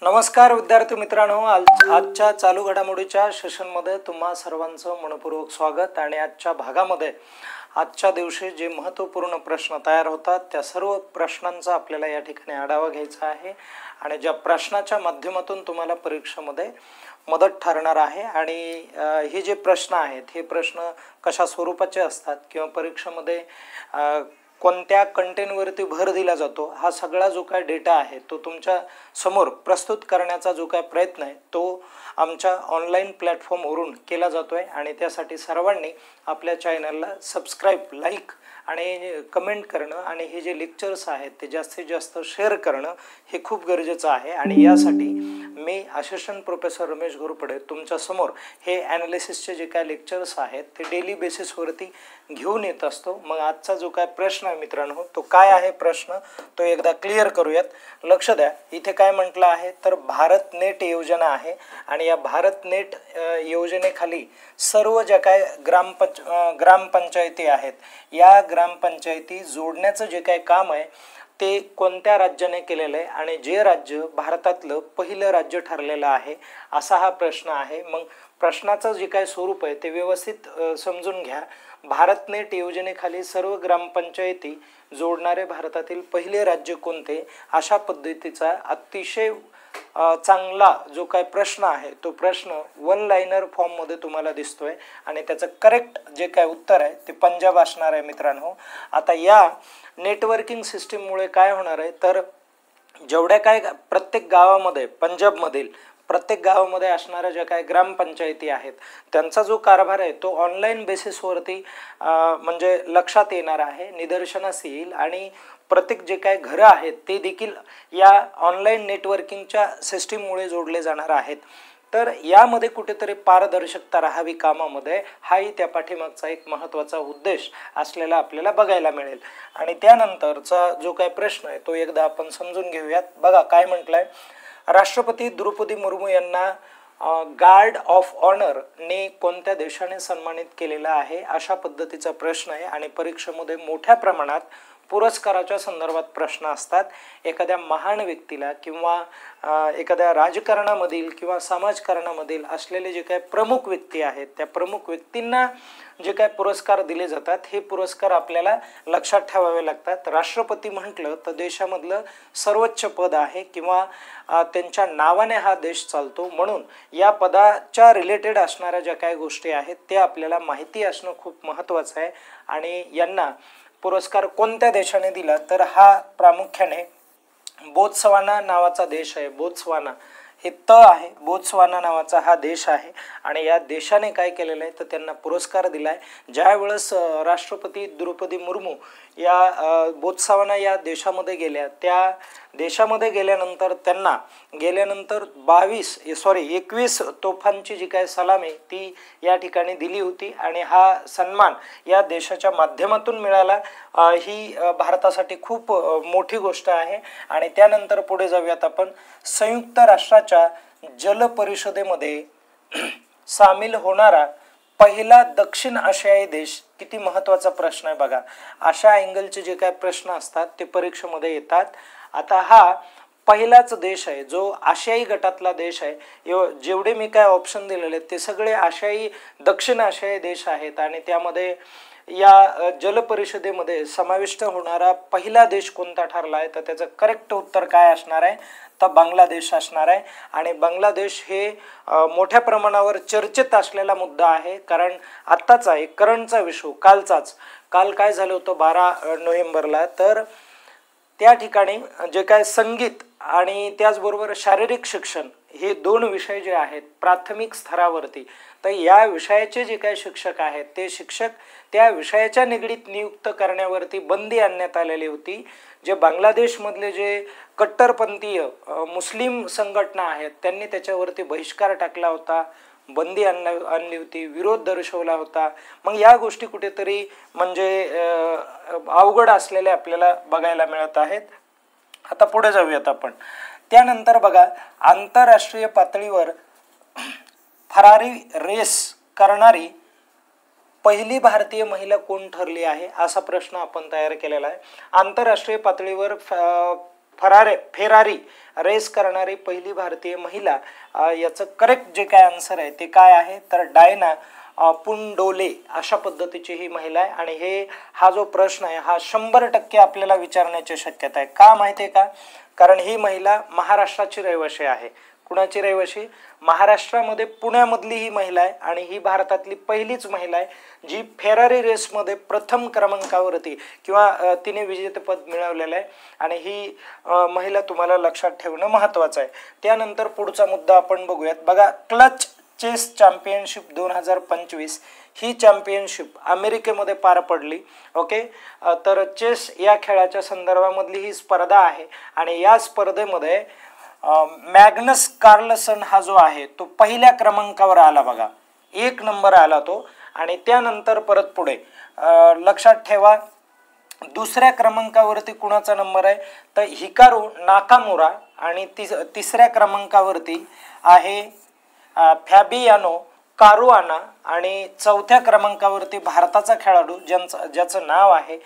नमस्कार विद्यार्थी मित्रांनो, आजच्या चालू घडामोडीच्या सेशनमध्ये तुम्हा सर्वांचं मनपूर्वक स्वागत। आणि आजच्या भागामध्ये आजच्या दिवशी जे महत्त्वपूर्ण प्रश्न तयार होतात त्या सर्व प्रश्नांचा आपल्याला या ठिकाणी आढावा घ्यायचा आहे आणि ज्या प्रश्नाच्या माध्यमातून तुम्हाला परीक्षेमध्ये मदत ठरणार आहे। आणि हे जे प्रश्न आहेत हे प्रश्न कशा स्वरूपाचे असतात किंवा परीक्षेमध्ये कोणत्या कंटेंटवरती भर दिला जातो, हा सगळा जो काय डेटा आहे तो तुमच्या समोर प्रस्तुत करण्याचा जो काय प्रयत्न आहे तो आमच्या ऑनलाईन प्लॅटफॉर्मवरून केला जातो आहे। आणि त्यासाठी सर्वांनी आपल्या चॅनलला सबस्क्राईब, लाईक आणि कमेंट करणं आणि हे जे लेक्चर्स आहेत ते जास्तीत जास्त शेअर करणं हे खूप गरजेचं आहे। आणि यासाठी मी असिस्टंट प्रोफेसर रमेश घोरपडे तुमच्यासमोर हे ॲनालिसिसचे जे काय लेक्चर्स आहेत ते डेली बेसिसवरती घेऊन येत असतो। मग आजचा जो काय प्रश्न आहे मित्रांनो, तो काय आहे प्रश्न तो एकदा क्लिअर करूयात। लक्ष द्या, इथे काय म्हटलं आहे तर भारत नेट योजना आहे आणि या भारत नेट योजनेखाली सर्व ज्या काय ग्रामपंचायती आहेत या ग्रामपंचायती जोडण्याचं जे काय काम आहे ते कोणत्या राज्याने केलेलं आहे आणि जे राज्य भारतातलं पहिलं राज्य ठरलेलं आहे असा हा प्रश्न आहे। मग प्रश्नाचं जे काय स्वरूप आहे ते व्यवस्थित समजून घ्या। भारत नेट योजनेखाली सर्व ग्रामपंचायती जोडणारे भारतातील पहिले राज्य कोणते, अशा पद्धतीचा अतिशय चांगला जो काय प्रश्न आहे तो प्रश्न वन लाइनर फॉर्ममध्ये तुम्हाला दिसतोय आणि त्याचं करेक्ट जे काय उत्तर आहे ते पंजाब असणार आहे मित्रांनो। आता या नेटवर्किंग सिस्टीममुळे काय होणार आहे तर जेवढ्या काय प्रत्येक गावामध्ये पंजाबमधील प्रत्येक गावामध्ये असणाऱ्या ज्या काही ग्रामपंचायती आहेत त्यांचा जो कारभार आहे तो ऑनलाईन बेसिसवरती म्हणजे लक्षात येणार आहे, निदर्शनास येईल। आणि प्रत्येक जे काही घरं आहेत ते देखील या ऑनलाईन नेटवर्किंगच्या सिस्टीममुळे जोडले जाणार आहेत। तर यामध्ये कुठेतरी पारदर्शकता राहावी कामामध्ये, हाही त्या पाठीमागचा एक महत्त्वाचा उद्देश असलेला आपल्याला बघायला मिळेल। आणि त्यानंतरचा जो काही प्रश्न आहे तो एकदा आपण समजून घेऊयात। बघा काय म्हटलंय, राष्ट्रपती द्रौपदी मुर्मू यांना गार्ड ऑफ ऑनर ने कोणत्या देशाने सन्मानित केलेला आहे, अशा पद्धतीचा प्रश्न आहे। आणि परीक्षेमध्ये मोठ्या प्रमाणात पुरस्काराच्या संदर्भात प्रश्न असतात। एखाद्या महान व्यक्तीला किंवा एखाद्या राजकारणामधील किंवा समाजकारणामधील असलेले जे काही प्रमुख व्यक्ती आहेत त्या प्रमुख व्यक्तींना जे काही पुरस्कार दिले जातात हे पुरस्कार आपल्याला लक्षात ठेवावे लागतात। राष्ट्रपती म्हटलं तर देशामधलं सर्वोच्च पद आहे किंवा त्यांच्या नावाने हा देश चालतो, म्हणून या पदाच्या रिलेटेड असणाऱ्या ज्या काही गोष्टी आहेत ते आपल्याला माहिती असणं खूप महत्त्वाचं आहे। आणि यांना पुरस्कार कोणत्या देशाने दिला तर हा प्रामुख्याने बोत्सवाना नावाचा देश आहे। बोत्सवाना हे आहे, बोत्सवाना नावाचा हा देश आहे आणि या देशाने काय केलेलं आहे तर त्यांना पुरस्कार दिलाय। ज्या वेळेस राष्ट्रपती द्रौपदी मुर्मू या बोत्सवाना या देशामध्ये गेल्या, त्या देशामध्ये गेल्यानंतर त्यांना 21 तोफांची जी काय सलामी ती या ठिकाणी दिली होती आणि हा सन्मान या देशाच्या माध्यमातून मिळाला। ही भारतासाठी खूप मोठी गोष्ट आहे। आणि त्यानंतर पुढे जाऊयात आपण, संयुक्त राष्ट्राच्या जल परिषदेमध्ये सामील होणारा पहिला दक्षिण आशियाई देश, किती महत्त्वाचा प्रश्न आहे बघा। अशा अँगलचे जे काही प्रश्न असतात ते परीक्षेमध्ये येतात। आता हा पहिलाच देश आहे जो आशियाई गटातला देश आहे। जेवढे मी काय ऑप्शन दिलेले ते सगळे दक्षिण आशियाई देश आहेत आणि त्यामध्ये या जल परिषदेमध्ये समाविष्ट होणारा पहिला देश कोणता ठरला आहे तर त्याचं करेक्ट उत्तर काय असणार आहे तर बांगलादेश असणार आहे। आणि बांगलादेश हे मोठ्या प्रमाणावर चर्चेत असलेला मुद्दा आहे, कारण आत्ताचा एक करंटचा विषय काल काय झालं होतं 12 नोव्हेंबरला, तर त्या ठिकाणी जे काय संगीत आणि त्याचबरोबर शारीरिक शिक्षण हे 2 विषय जे आहेत प्राथमिक स्तरावरती, तर या विषयाचे जे काही शिक्षक आहेत ते शिक्षक त्या विषयाच्या निगडीत नियुक्त करण्यावरती बंदी आणण्यात आलेली होती। जे बांगलादेशमधले जे कट्टरपंथीय मुस्लिम संघटना आहेत त्यांनी त्याच्यावरती बहिष्कार टाकला होता, बंदी आणली होती, विरोध दर्शवला होता। मग या गोष्टी कुठेतरी म्हणजे अवघड असलेल्या आपल्याला बघायला मिळत आहेत। आता पुढे जाऊयात आपण। त्यानंतर बघा, आंतरराष्ट्रीय पातळीवर फरारी रेस करणारी पहिली भारतीय महिला कोण ठरली आहे, असा प्रश्न आपण तयार केलेला आहे। आंतरराष्ट्रीय पातळीवर फेरारी रेस करणारी पहिली भारतीय महिला, याचं करेक्ट जे काय आन्सर आहे ते काय आहे तर डायना पुंडोले अशा पद्धतीची ही महिला आहे. आणि हा जो प्रश्न आहे हा 100% आपल्याला विचारण्याची शक्यता आहे. का माहिती आहे का? कारण ही महिला महाराष्ट्राची रहिवासी आहे. कुणाची रहिवासी? महाराष्ट्रामध्ये पुण्यामधली ही महिला आहे आणि ही भारतातली पहिलीच महिला आहे जी फेरारी रेसमध्ये प्रथम क्रमांकावरती किंवा तिने विजेतेपद मिळवलेलं आहे. आणि ही महिला तुम्हाला लक्षात ठेवणं महत्त्वाचं आहे. त्यानंतर पुढचा मुद्दा आपण बघूयात. बघा, क्लच चेस चॅम्पियनशिप 2025 ही चॅम्पियनशिप अमेरिकेमध्ये पार पडली. ओके, तर चेस या खेळाच्या संदर्भामधली ही स्पर्धा आहे आणि या स्पर्धेमध्ये मॅग्नस कार्लसन हा जो आहे तो पहिल्या क्रमांकावर आला. बघा, 1 नंबर आला तो. आणि त्यानंतर परत पुढे लक्षात ठेवा दुसऱ्या क्रमांकावरती कुणाचा नंबर आहे तर हिकारू नाकामुरा. आणि तिसऱ्या क्रमांकावरती आहे फॅबियानो कारुआना. आणि चौथ्या क्रमांकावरती भारताचा खेळाडू ज्याचं नाव आहे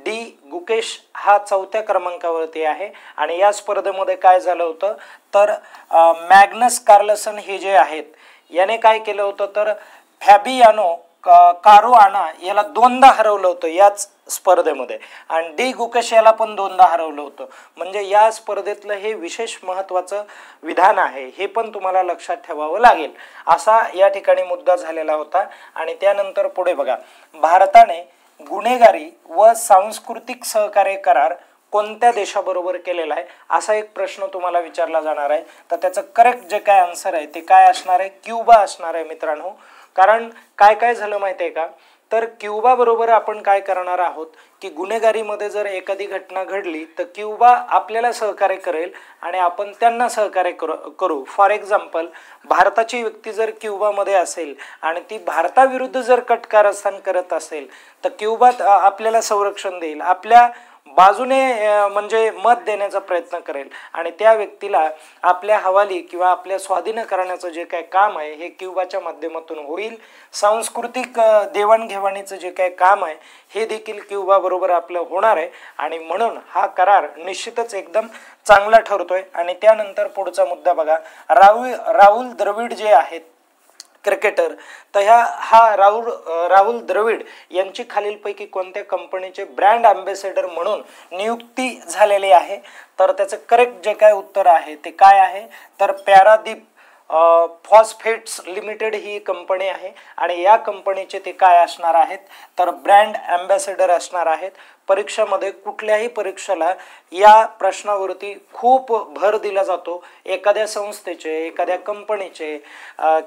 डी गुकेश हा चौथ्या क्रमांकावरती आहे. आणि या स्पर्धेमध्ये काय झालं होतं तर मॅग्नस कार्लसन हे जे आहेत याने काय केलं होतं तर फॅबियानो कारुआना याला 2दा हरवलं होतं याच स्पर्धेमध्ये आणि डी गुकेश याला पण 2दा हरवलं होतं. म्हणजे या स्पर्धेतलं हे विशेष महत्त्वाचं विधान आहे, हे पण तुम्हाला लक्षात ठेवावं लागेल. असा या ठिकाणी मुद्दा झालेला होता. आणि त्यानंतर पुढे बघा, भारताने गुन्हेगारी व सांस्कृतिक सहकार्य करार कोणत्या देशाबरोबर केलेला आहे असा एक प्रश्न तुम्हाला विचारला जाणार आहे. तर त्याचं करेक्ट जे काय आन्सर आहे ते काय असणार आहे? क्युबा असणार आहे मित्रांनो. कारण काय झालं माहिती आहे का तर क्युबा बरोबर आपण काय करणार आहोत की गुन्हेगारीमध्ये जर एखादी घटना घडली तर क्युबा आपल्याला सहकार्य करेल आणि आपण त्यांना सहकार्य करू. फॉर एक्झाम्पल, भारताची व्यक्ती जर क्युबामध्ये असेल आणि ती भारताविरुद्ध जर कटकारस्थान करत असेल तर क्युबा आपल्याला संरक्षण देईल, आपल्या बाजूने म्हणजे मत देण्याचा प्रयत्न करेल आणि त्या व्यक्तीला आपल्या हवाली किंवा आपल्या स्वाधीन करण्याचं जे काय काम आहे हे क्युबाच्या माध्यमातून होईल. सांस्कृतिक देवाणघेवाणीचं जे काय काम आहे हे देखील क्युबा बरोबर आपलं होणार आहे आणि म्हणून हा करार निश्चितच एकदम चांगला ठरतोय. आणि त्यानंतर पुढचा मुद्दा बघा, राहुल द्रविड जे आहेत क्रिकेटर, तर राहुल द्रविड यांची खालीलपैकी कोणत्या कंपनीचे ब्रँड अँबॅसेडर म्हणून नियुक्ती झालेली आहे तर त्याचं करेक्ट जे काय उत्तर आहे ते काय आहे तर पॅरादीप फॉस्फेट्स लिमिटेड ही कंपनी आहे आणि या कंपनीचे ते काय असणार आहेत तर ब्रँड अँबॅसेडर असणार आहेत. परीक्षामध्ये कुठल्याही परीक्षेला या प्रश्नावरती खूप भर दिला जातो. एखाद्या संस्थेचे, एखाद्या कंपनीचे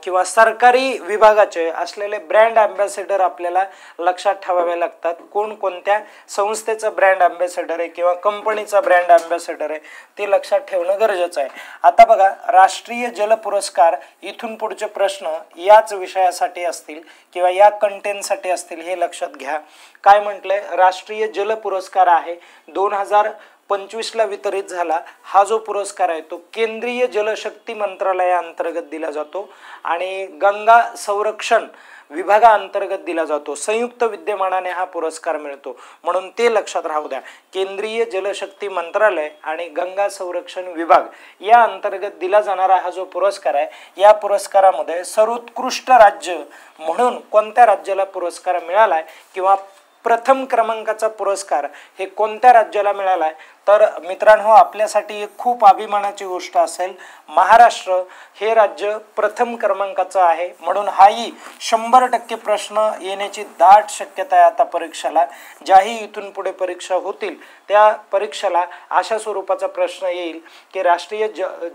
किंवा सरकारी विभागाचे असलेले ब्रँड अँबॅसेडर आपल्याला लक्षात ठेवावे लागतात. कोणत्या संस्थेचा ब्रँड अँबॅसेडर आहे किंवा कंपनीचा ब्रँड अँबॅसेडर आहे ते लक्षात ठेवणं गरजेचं आहे. आता बघा, राष्ट्रीय जल पुरस्कार इथून पुढचे प्रश्न याच विषयासाठी असतील किंवा या कंटेंटसाठी असतील हे लक्षात घ्या. काय म्हटलंय? राष्ट्रीय जल पुरस्कार आहे 2025ला वितरित झाला. हा जो पुरस्कार आहे तो केंद्रीय जलशक्ती मंत्रालयाअंतर्गत दिला जातो आणि गंगा संरक्षण विभागाअंतर्गत दिला जातो. संयुक्त विद्यमानाने हा पुरस्कार मिळतो म्हणून ते लक्षात राहू द्या. केंद्रीय जलशक्ती मंत्रालय आणि गंगा संरक्षण विभाग या अंतर्गत दिला जाणारा हा जो पुरस्कार आहे या पुरस्कारामध्ये सर्वोत्कृष्ट राज्य म्हणून कोणत्या राज्याला पुरस्कार मिळालाय किंवा प्रथम क्रमांकाचा पुरस्कार हे कोणत्या राज्याला मिळाला आहे तर मित्रांनो आपल्यासाठी एक खूप अभिमानाची गोष्ट असेल. महाराष्ट्र हे राज्य प्रथम क्रमांकाचं आहे म्हणून हाही 100% प्रश्न येण्याची दाट शक्यता आहे. आता परीक्षेला ज्याही इथून पुढे परीक्षा होतील त्या परीक्षेला अशा स्वरूपाचा प्रश्न येईल की राष्ट्रीय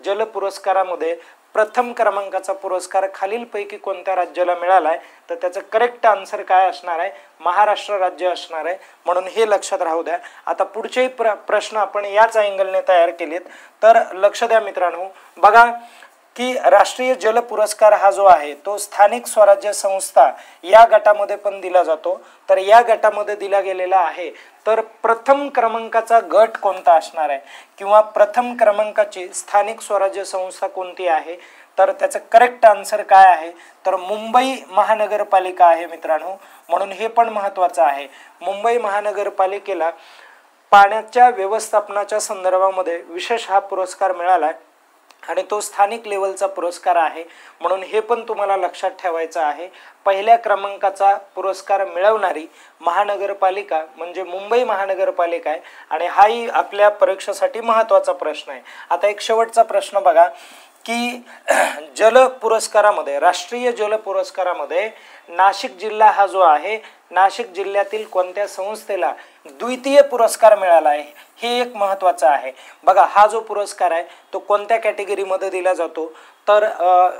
जल पुरस्कारामध्ये प्रथम क्रमांकाचा पुरस्कार खालीलपैकी कोणत्या राज्याला मिळालाय तर त्याचं करेक्ट आन्सर काय असणार आहे? महाराष्ट्र राज्य असणार आहे. म्हणून हे लक्षात राहू द्या. आता पुढचे प्रश्न आपण याच अँगलने तयार केलेत तर लक्ष द्या मित्रांनो. बघा की राष्ट्रीय जल पुरस्कार हा जो आहे तो स्थानिक स्वराज्य संस्था या गटामध्ये पण दिला जातो. तर या गटामध्ये दिला गेलेला आहे तर प्रथम क्रमांकाचा गट कोणता असणार आहे किंवा प्रथम क्रमांकाची स्थानिक स्वराज्य संस्था कोणती आहे तर त्याचं करेक्ट आन्सर काय आहे तर मुंबई महानगरपालिका आहे मित्रांनो. म्हणून हे पण महत्त्वाचं आहे. मुंबई महानगरपालिकेला पाण्याच्या व्यवस्थापनाच्या संदर्भामध्ये विशेष हा पुरस्कार मिळाला आहे आणि तो स्थानिक लेवलचा पुरस्कार आहे, म्हणून हे पण तुम्हाला लक्षात ठेवायचं आहे. पहिल्या क्रमांकाचा पुरस्कार मिळवणारी महानगरपालिका म्हणजे मुंबई महानगरपालिका आहे आणि हाही आपल्या परीक्षेसाठी महत्त्वाचा प्रश्न आहे. आता एक शेवटचा प्रश्न बघा की जल पुरस्कारामध्ये, राष्ट्रीय जल पुरस्कारामध्ये नाशिक जिल्हा हा जो आहे, नाशिक जिल्ह्यातील कोणत्या संस्थेला द्वितीय पुरस्कार मिळाला आहे हे एक महत्त्वाचं आहे. बघा हा जो पुरस्कार आहे तो कोणत्या कॅटेगरीमध्ये दिला जातो, तर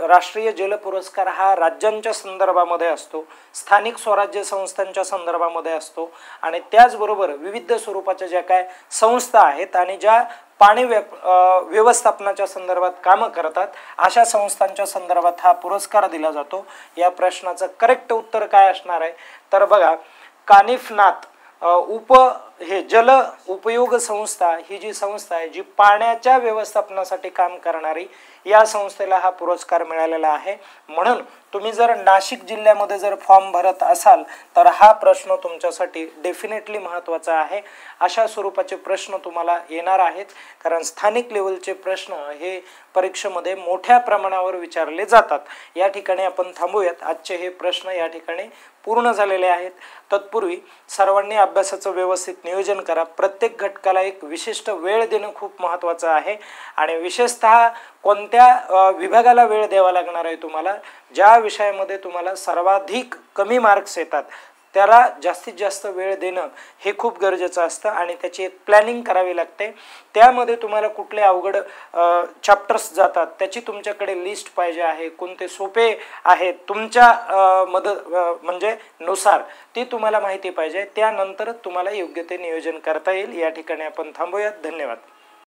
राष्ट्रीय जल पुरस्कार हा राज्यांच्या संदर्भामध्ये असतो, स्थानिक स्वराज्य संस्थांच्या संदर्भामध्ये असतो आणि त्याचबरोबर विविध स्वरूपाच्या ज्या काय संस्था आहेत आणि ज्या पाणी व्यवस्थापनाच्या संदर्भात कामं करतात अशा संस्थांच्या संदर्भात हा पुरस्कार दिला जातो. या प्रश्नाचं करेक्ट उत्तर काय असणार आहे, तर बघा कानिफनाथ हे जल उपयोग संस्था ही जी संस्था आहे जी पाण्याच्या व्यवस्थापनासाठी काम करणारी, या संस्थेला हा पुरस्कार मिळालेला आहे. म्हणून तुम्ही जर नाशिक जिल्ह्यामध्ये जर फॉर्म भरत असाल तर हा प्रश्न तुमच्यासाठी डेफिनेटली महत्त्वाचा आहे. अशा स्वरूपाचे प्रश्न तुम्हाला येणार आहेत कारण स्थानिक लेवलचे प्रश्न हे परीक्षेमध्ये मोठ्या प्रमाणावर विचारले जातात. या ठिकाणी आपण थांबूयात. आजचे हे प्रश्न या ठिकाणी पूर्ण झालेले आहेत. तत्पूर्वी सर्वांनी अभ्यासाचं व्यवस्थित नियोजन करा. प्रत्येक घटकाला एक विशिष्ट वेळ देणं खूप महत्त्वाचं आहे आणि विशेषतः कोणत्या विभागाला वेळ द्यावा लागणार आहे तुम्हाला, ज्या विषयामध्ये तुम्हाला सर्वाधिक कमी मार्क्स येतात त्याला जास्तीत जास्त वेळ देणं हे खूप गरजेचं असतं आणि त्याची एक प्लॅनिंग करावी लागते. त्यामध्ये तुम्हाला कुठले अवघड चॅप्टर्स जातात त्याची तुमच्याकडे लिस्ट पाहिजे आहे, कोणते सोपे आहेत तुमच्या म्हणजे नुसार ती तुम्हाला माहिती पाहिजे. त्यानंतर तुम्हाला योग्य ते नियोजन करता येईल. या ठिकाणी आपण थांबूयात. धन्यवाद.